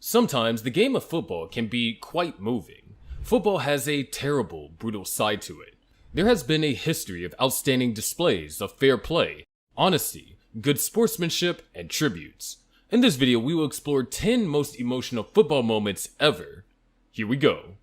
Sometimes the game of football can be quite moving. Football has a terrible, brutal side to it. There has been a history of outstanding displays of fair play, honesty, good sportsmanship, and tributes. In this video, we will explore 10 most emotional football moments ever. Here we go.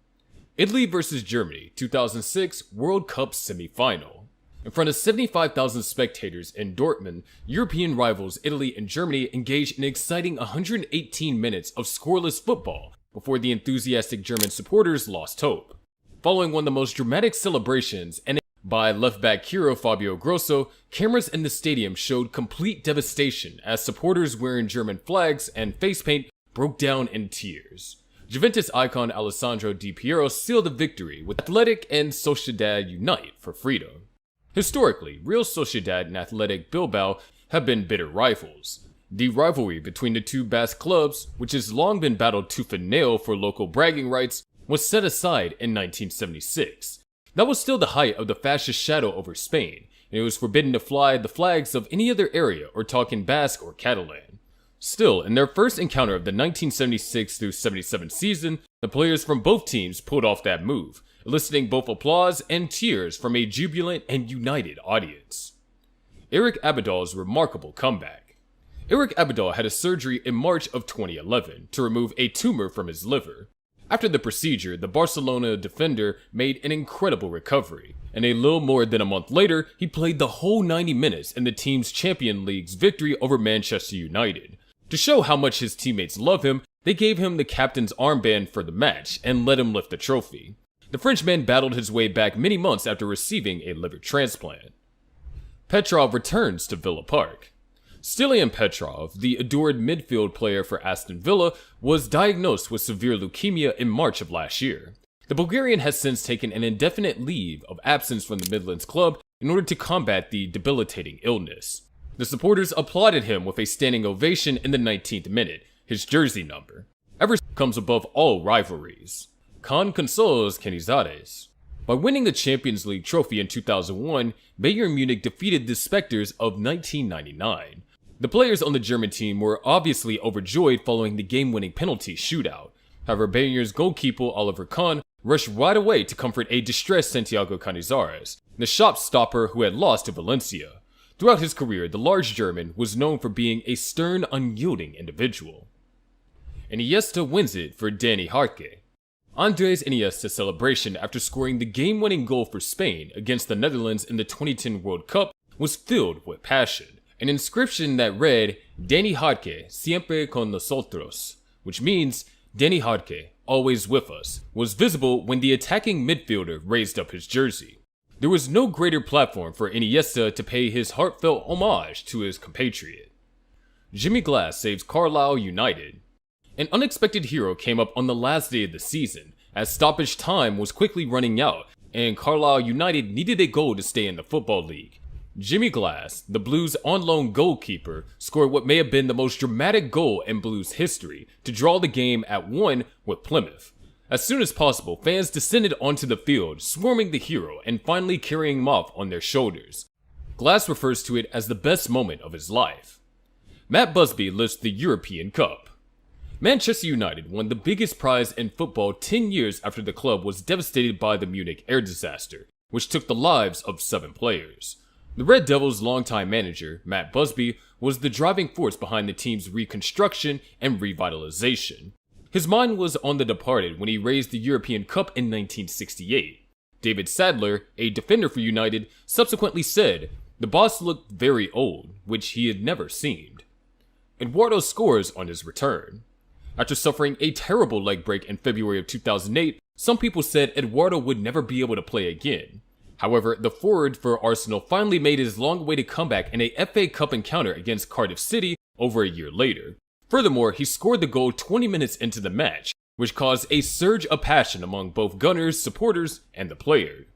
Italy vs Germany 2006 World Cup semi-final. In front of 75,000 spectators in Dortmund, European rivals Italy and Germany engaged in an exciting 118 minutes of scoreless football before the enthusiastic German supporters lost hope. Following one of the most dramatic celebrations by left-back hero Fabio Grosso, cameras in the stadium showed complete devastation as supporters wearing German flags and face paint broke down in tears. Juventus icon Alessandro Di Piero sealed the victory with Athletic and Sociedad unite for freedom. Historically, Real Sociedad and Athletic Bilbao have been bitter rivals. The rivalry between the two Basque clubs, which has long been battled tooth and nail for local bragging rights, was set aside in 1976. That was still the height of the fascist shadow over Spain, and it was forbidden to fly the flags of any other area or talk in Basque or Catalan. Still, in their first encounter of the 1976-77 season, the players from both teams pulled off that move, eliciting both applause and tears from a jubilant and united audience. Eric Abidals' remarkable comeback. Eric Abidal had a surgery in March of 2011 to remove a tumor from his liver. After the procedure, the Barcelona defender made an incredible recovery, and a little more than a month later, he played the whole 90 minutes in the team's Champions League's victory over Manchester United. To show how much his teammates love him, they gave him the captain's armband for the match and let him lift the trophy. The Frenchman battled his way back many months after receiving a liver transplant. Petrov returns to Villa Park. Stilian Petrov, the adored midfield player for Aston Villa, was diagnosed with severe leukemia in March of last year. The Bulgarian has since taken an indefinite leave of absence from the Midlands club in order to combat the debilitating illness. The supporters applauded him with a standing ovation in the 19th minute, his jersey number. Ever comes above all rivalries. Con consoles Canizares. By winning the Champions League trophy in 2001, Bayern Munich defeated the Spectres of 1999. The players on the German team were obviously overjoyed following the game-winning penalty shootout. However, Bayern's goalkeeper Oliver Kahn rushed right away to comfort a distressed Santiago Canizares, the shop stopper who had lost to Valencia. Throughout his career, the large German was known for being a stern, unyielding individual. Iniesta wins it for Dani Jarque. Andres Iniesta's celebration after scoring the game-winning goal for Spain against the Netherlands in the 2010 World Cup was filled with passion. An inscription that read, Dani Jarque, siempre con nosotros, which means, Dani Jarque, always with us, was visible when the attacking midfielder raised up his jersey. There was no greater platform for Iniesta to pay his heartfelt homage to his compatriot. Jimmy Glass saves Carlisle United. An unexpected hero came up on the last day of the season, as stoppage time was quickly running out, and Carlisle United needed a goal to stay in the Football League. Jimmy Glass, the Blues' on-loan goalkeeper, scored what may have been the most dramatic goal in Blues history to draw the game at 1 with Plymouth. As soon as possible, fans descended onto the field, swarming the hero and finally carrying him off on their shoulders. Glass refers to it as the best moment of his life. Matt Busby lifts the European Cup. Manchester United won the biggest prize in football 10 years after the club was devastated by the Munich air disaster, which took the lives of 7 players. The Red Devils' longtime manager, Matt Busby, was the driving force behind the team's reconstruction and revitalization. His mind was on the departed when he raised the European Cup in 1968. David Sadler, a defender for United, subsequently said, "The boss looked very old, which he had never seemed." Eduardo scores on his return. After suffering a terrible leg break in February of 2008, some people said Eduardo would never be able to play again. However, the forward for Arsenal finally made his long-awaited comeback in a FA Cup encounter against Cardiff City over a year later. Furthermore, he scored the goal 20 minutes into the match, which caused a surge of passion among both Gunners, supporters, and the player.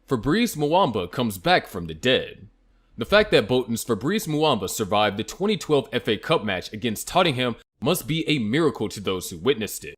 Fabrice Muamba comes back from the dead. The fact that Bolton's Fabrice Muamba survived the 2012 FA Cup match against Tottenham must be a miracle to those who witnessed it.